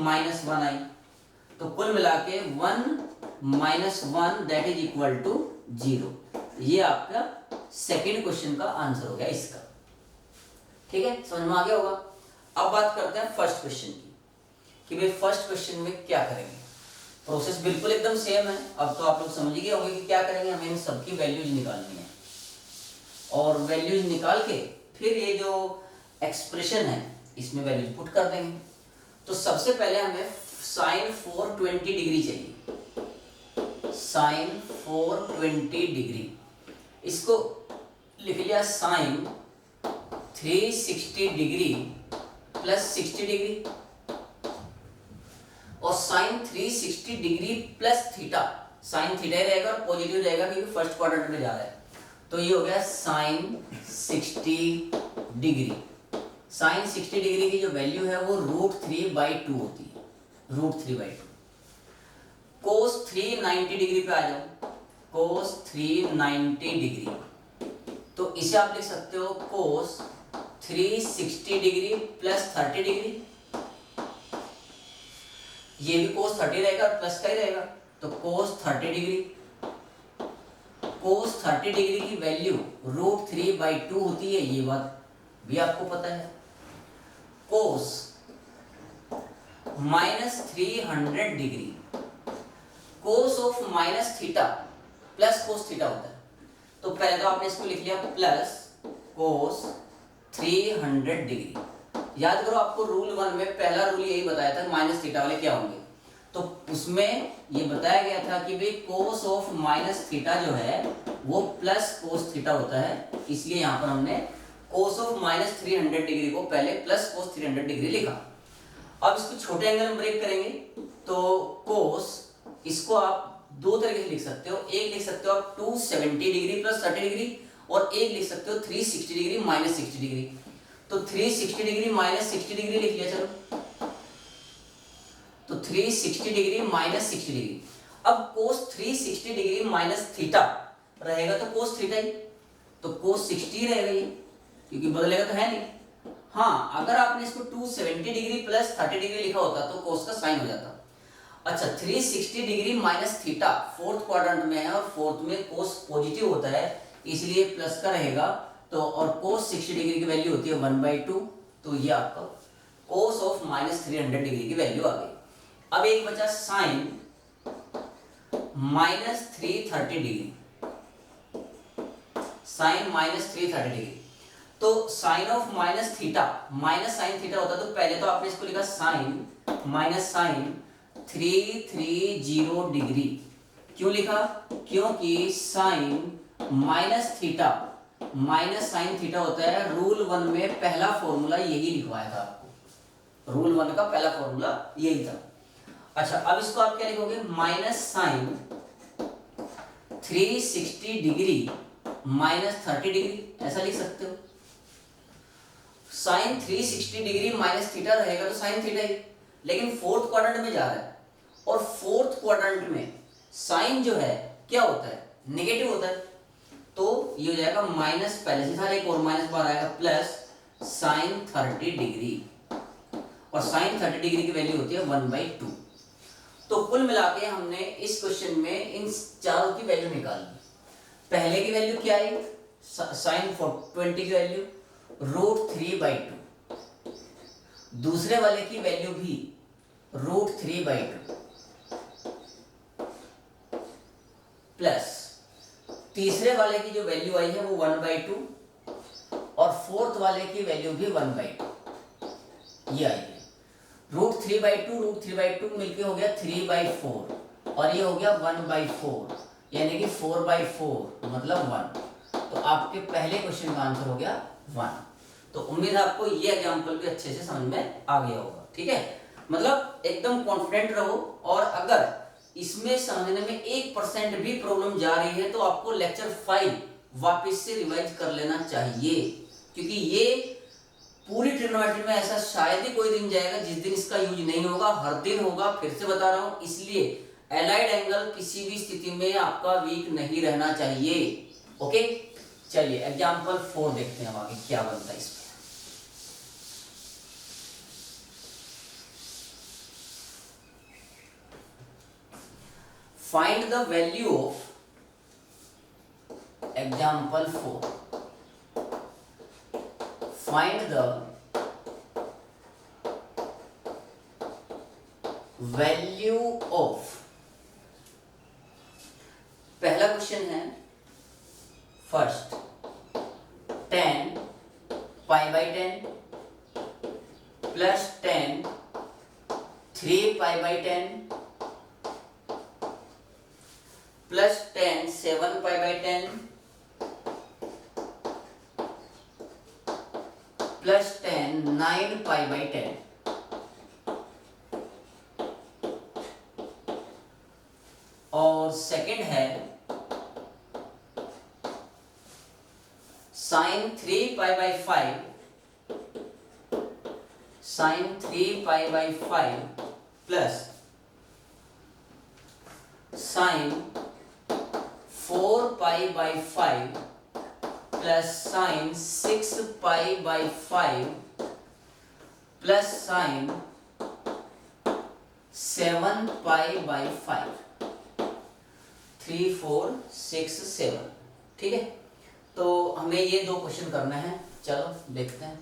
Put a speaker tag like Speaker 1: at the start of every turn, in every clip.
Speaker 1: -1 आई, तो कुल मिला के 1 - 1 दैट इज इक्वल टू 0। ये आपका सेकेंड क्वेश्चन का आंसर हो गया इसका। ठीक है, समझ में आ गया होगा। अब बात करते हैं फर्स्ट क्वेश्चन की कि भाई फर्स्ट क्वेश्चन में क्या करेंगे। प्रोसेस बिल्कुल एकदम सेम है। अब तो आप लोग समझ गए होंगे कि क्या करेंगे, हमें इन सबकी वैल्यूज निकालनी है और वैल्यूज निकाल के फिर ये जो एक्सप्रेशन है इसमें वैल्यूज पुट कर देंगे। तो सबसे पहले हमें साइन 420 डिग्री चाहिए। साइन 420 डिग्री, इसको लिख लिया साइन 360 डिग्री प्लस 60 डिग्री, और sine 360 degree plus theta, sine theta ही रहेगा और पॉजिटिव रहेगा क्योंकि फर्स्ट क्वाड्रेंट में जा रहा है। तो ये हो गया साइन 60 डिग्री। साइन 60 डिग्री की जो वैल्यू है वो √3/2 होती है, √3/2। कोस 390 डिग्री पे आ जाओ, कोस 390 डिग्री, तो इसे आप लिख सकते हो कोस 360 डिग्री प्लस 30 डिग्री। ये भी कोस 30 रहेगा और प्लस का ही रहेगा, तो कोस 30 डिग्री। कोस 30 डिग्री की वैल्यू √3/2 होती है, ये बात भी आपको पता है। कोस -300 degree, cos of minus theta plus cos theta होता है। तो पहले तो आपने इसको लिख लिया प्लस कोस 300 डिग्री। याद करो, आपको रूल 1 में पहला रूल यही बताया था माइनस थीटा वाले क्या होंगे, तो उसमें ये बताया गया था कि भाई कोस ऑफ माइनस थीटा जो है वो प्लस कोस थीटा होता है, इसलिए यहाँ पर हमने कोस ऑफ -300 डिग्री को पहले प्लस कोस 300 डिग्री लिखा। अब इसको छोटे एंगल में ब्रेक करेंगे तो कोस, इसको आप दो तरीके से लिख सकते हो। एक लिख सकते हो आप 270 डिग्री प्लस 30 डिग्री, और एक लिख सकते हो 360 डिग्री माइनस 60 डिग्री। तो 360 डिग्री माइनस 60 डिग्री लिख लिया, चलो, तो 360 डिग्री माइनस 60 डिग्री। अब कोस 360 डिग्री माइनस थीटा रहेगा तो कोस थीटा ही, तो कोस 60 रहेगा ये, क्योंकि बदलेगा तो है नहीं। हाँ, अगर आपने इसको 270 डिग्री प्लस 30 डिग्री लिखा होता तो कोस का साइन हो जाता। अच्छा, 360 degree minus theta fourth quadrant में है और फोर्थ में कोस पॉजिटिव होता है, इसलिए प्लस का रहेगा। तो और कोस 60 डिग्री की वैल्यू होती है 1/2, तो ये आपका कोस ऑफ -300 डिग्री की वैल्यू आ गई। अब एक बचा साइन -330 डिग्री, साइन -330 डिग्री। तो sine of minus theta, minus sine theta होता तो पहले तो आपने इसको लिखा साइन माइनस साइन 330 डिग्री। क्यों लिखा? क्योंकि sine minus theta minus sine theta होता है। रूल 1 में पहला फॉर्मूला यही लिखवाया था आपको, रूल 1 का पहला फॉर्मूला यही था। अच्छा, अब इसको आप क्या लिखोगे? Minus sine 360 degree minus 30 degree, ऐसा लिख सकते हो। साइन 360 डिग्री माइनस थीटा रहेगा तो साइन थीटा ही, लेकिन फोर्थ क्वाड्रेंट में जा रहा है और फोर्थ क्वाड्रेंट में साइन जो है क्या होता है? नेगेटिव होता है। तो ये हो जाएगा माइनस, पहले से था एक और माइनस बार आएगा, प्लस साइन 30 डिग्री, और साइन 30 डिग्री की वैल्यू होती है 1/2। तो कुल मिला के हमने इस क्वेश्चन में इन चारों की वैल्यू निकाली। पहले की वैल्यू क्या है? साइन 420 की वैल्यू √3/2, दूसरे वाले की वैल्यू भी √3/2, प्लस तीसरे वाले की जो वैल्यू आई है वो 1/2, और फोर्थ वाले की वैल्यू भी 1/2 ये आई है। √3/2 मिलके हो गया 3/4, और ये हो गया 1/4, यानी कि 4/4 मतलब 1। तो आपके पहले क्वेश्चन का आंसर हो गया 1। तो उम्मीद है आपको ये एग्जांपल भी अच्छे से समझ में आ गया होगा। ठीक है, मतलब एकदम कॉन्फिडेंट रहो, और अगर इसमें समझने में 1% भी प्रॉब्लम जा रही है तो आपको लेक्चर 5 वापस से रिवाइज कर लेना चाहिए, क्योंकि ये पूरी ट्रिग्नोमेट्री में ऐसा शायद ही कोई दिन जाएगा जिस दिन इसका यूज नहीं होगा, हर दिन होगा। फिर से बता रहा हूं, इसलिए एलाइड एंगल किसी भी स्थिति में आपका वीक नहीं रहना चाहिए। ओके, चलिए एग्जांपल 4 देखते हैं आगे क्या बनता है इसमें। Find the value of example 4, find the value of, पहला क्वेश्चन है first 10 pi by 10 plus 10 3 pi by 10 plus 10 7 pi by 10 plus 10 9 pi by 10। और सेकंड है sine 3 pi by 5, sine 3 pi by 5 plus sine 4 pi by 5 plus sine 6 pi by 5 plus sine 7 pi by 5, 3 4 6 7। ठीक है, तो हमें ये दो question करने हैं, चलो देखते हैं।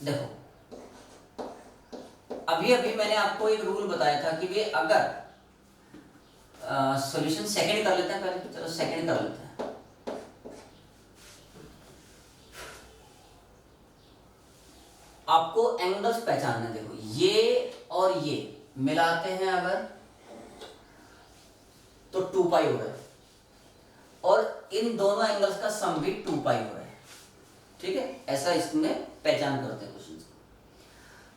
Speaker 1: देखो अभी अभी मैंने आपको एक रूल बताया था कि वे अगर सॉल्यूशन सेकंड कर लेते हैं पहले, चलो सेकंड कर लेते हैं। आपको एंगल्स पहचानने, देखो ये और ये मिलाते हैं अगर तो 2 पाई हो रहा है, और इन दोनों एंगल्स का सम भी 2 पाई हो रहा है। ठीक है, ऐसा इसमें पहचान करते हैं क्वेश्चन।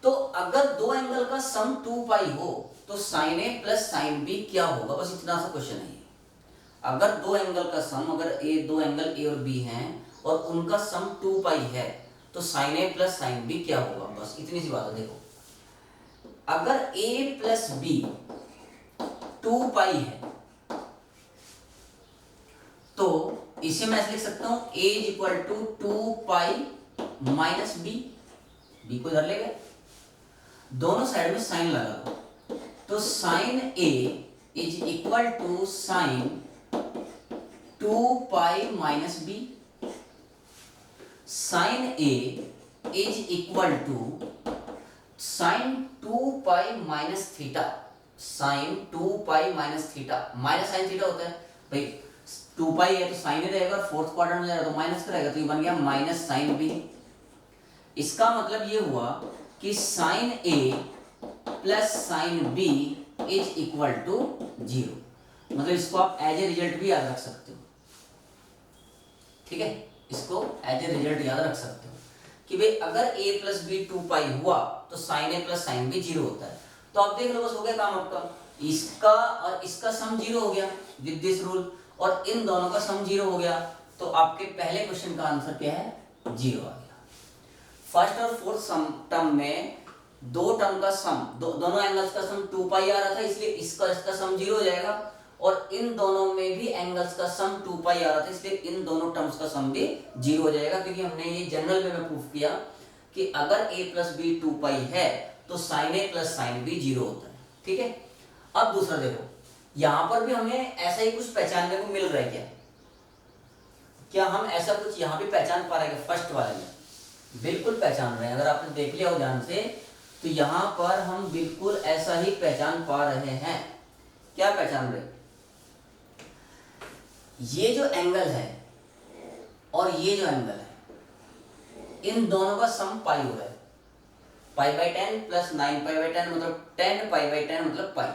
Speaker 1: तो अगर दो एंगल का सम 2 पाई हो तो sign A plus sine B क्या होगा, बस इतना सा क्वेश्चन है। अगर दो एंगल का सम, अगर दो एंगल ए और बी हैं और उनका सम 2 पाई है तो sign A plus sine B क्या होगा, बस इतनी सी बात है। देखो अगर a प्लस बी 2 पाई है तो इसे मैं ऐसे लिख सकता हूं a is equal to 2 pi minus B, B को इधर ले गए, दोनों साइड में साइन लगा दो, तो sine a is equal to sine 2 pi minus B, sine a is equal to sine 2 pi minus theta, sine 2 pi minus theta, minus sine theta होता है भाई, 2 पाई है तो साइन ही रहेगा, फोर्थ क्वाड्रेंट में जाएगा तो माइनस करेगा, तो ये बन गया माइनस साइन बी। इसका मतलब ये हुआ कि sine A plus sine B is equal to 0, मतलब इसको आप एज ए रिजल्ट भी याद रख सकते हो। ठीक है, इसको एज ए रिजल्ट याद रख सकते हो कि भाई अगर a प्लस बी 2 पाई हुआ तो sign A plus sine B 0 होता है। तो आप देख लो, बस हो गया काम आपका, इसका और इसका सम 0 हो गया विद दिस रूल, और इन दोनों का सम 0 हो गया, तो आपके पहले क्वेश्चन का आंसर क्या है, 0 आ गया। फर्स्ट और फोर्थ सम टर्म में दो टर्म का सम, दोनों एंगल्स का सम 2 पाई आ रहा था, इसलिए इसका सम 0 हो जाएगा, और इन दोनों में भी एंगल्स का सम 2 पाई आ रहा था, इसलिए इन दोनों टर्म्स का सम भी 0 हो जाएगा, क्योंकि हमने ये जनरल वे में प्रूफ किया कि अगर a प्लस बी 2 पाई है तो sign A plus sine B 0 होता है। ठीक है, अब दूसरा देखो, यहां पर भी हमें ऐसा ही कुछ पहचानने को मिल रहा है क्या, क्या हम ऐसा कुछ यहां भी पहचान पा रहे हैं? फर्स्ट वाले में बिल्कुल पहचान रहे हैं, अगर आपने देख लिया हो ध्यान से तो यहां पर हम बिल्कुल ऐसा ही पहचान पा रहे हैं। क्या पहचान रहे? ये जो एंगल है और ये जो एंगल है, इन दोनों का सम पाई हो रहा है, पाई बाई 10 प्लस 9 पाई बाई 10 मतलब 10 पाई बाई 10 मतलब पाई,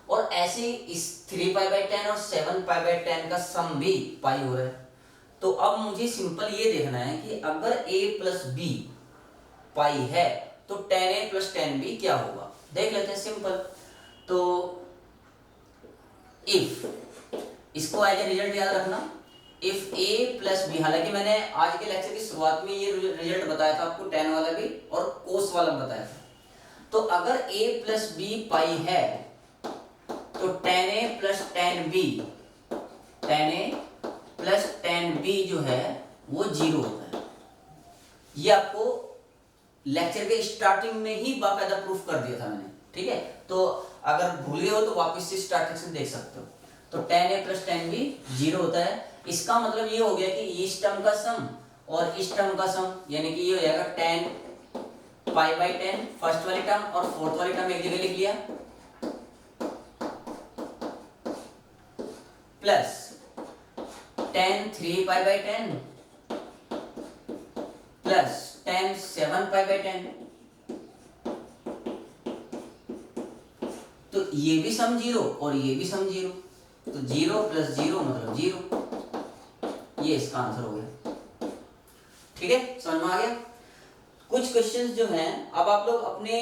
Speaker 1: और ऐसे इस 3 पाई बाई 10 और 7 पाई बाई 10 का सम भी पाई हो रहा है। तो अब मुझे सिंपल ये देखना है कि अगर a प्लस बी पाई है तो 10a प्लस 10b क्या होगा, देख लेते हैं सिंपल। तो इफ, इसको एज ए रिजल्ट याद रखना, इफ a प्लस बी, हालांकि मैंने आज के लेक्चर की शुरुआत में ये रिजल्ट बताया था आपको, tan वाला भी और cos वाला बताया था। तो अगर a प्लस बी पाई है तो tan a plus tan b, tan a plus tan b जो है वो 0 होता है। ये आपको लेक्चर के स्टार्टिंग में ही बाकायदा प्रूफ कर दिया था मैंने ठीक है, तो अगर भूल गए हो तो वापस से स्टार्टिंग से देख सकते हो। तो tan a plus tan b 0 होता है। इसका मतलब ये हो गया कि इस टर्म का सम और इस टर्म का सम, यानी कि ये हो जाएगा tan पाई बाई 10 फर्स्ट वाली टर्म और फोर्थ वाली टर्म एक जगह लिख लिया, plus tan 3 pi by 10 plus tan 7 pi by 10। तो ये भी सम 0 और ये भी सम 0, तो 0 प्लस 0 मतलब 0। ये इसका आंसर हो गया। ठीक है, समझ में आ गया। कुछ क्वेश्चंस जो हैं, अब आप लोग अपने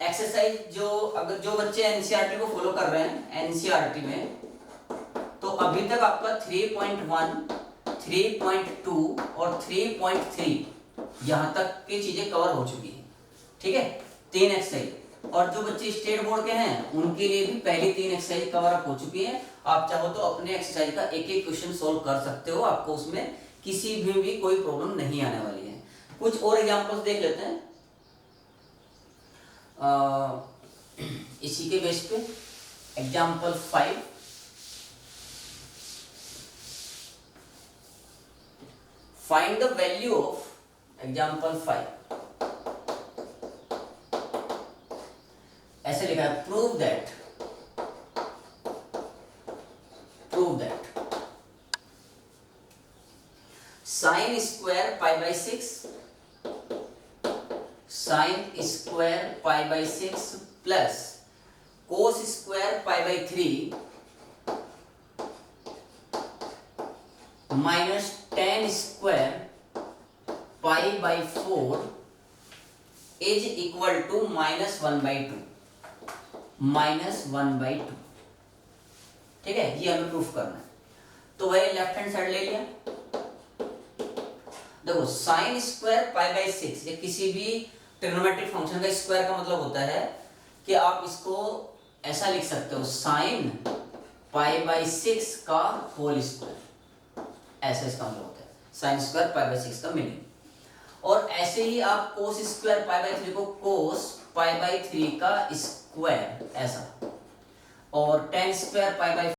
Speaker 1: एक्सरसाइज जो, अगर जो बच्चे एनसीईआरटी को फॉलो कर रहे हैं एनसीईआरटी में, तो अभी तक आपका 3.1, 3.2 और 3.3 यहाँ तक की चीजें कवर हो चुकी हैं। ठीक है, 3 एक्सरसाइज। और जो बच्चे स्टेट बोर्ड के हैं उनके लिए भी पहली 3 एक्सरसाइज कवर अप हो चुकी हैं। आप चाहो तो अपने एक्सरसाइज का एक एक क्वेश्चन सोल्व कर सकते हो, आपको उसमें किसी भी कोई प्रॉब्लम नहीं आने वाली है। कुछ और एग्जांपल्स देख लेते हैं इसी के बेस पे। Example 5, find the value of, example 5 ऐसे लिखा है, prove that sine square pi by 6, sine square pi by 6 plus cos square pi by 3 minus tan square pi by 4 is equal to -1/2, -1/2। ठीक है, ये हमें प्रूफ करना है। तो वही लेफ्ट हैंड साइड ले लिया। देखो साइन स्क्वायर पाई बाई 6, ये किसी भी ट्रिग्नोमेट्रिक फंक्शन का स्क्वायर का मतलब होता है कि आप इसको ऐसा लिख सकते हो, साइन पाई बाई 6 का होल स्क्वायर, ऐसा इसका मतलब होता है साइन स्क्वायर पाई बाई 6 का मीनिंग। और ऐसे ही आप कोस स्क्वायर पाई बाई 3 को कोस पाई बाई 3 का स्क्वायर ऐसा, और tan स्क्वायर पाई बाई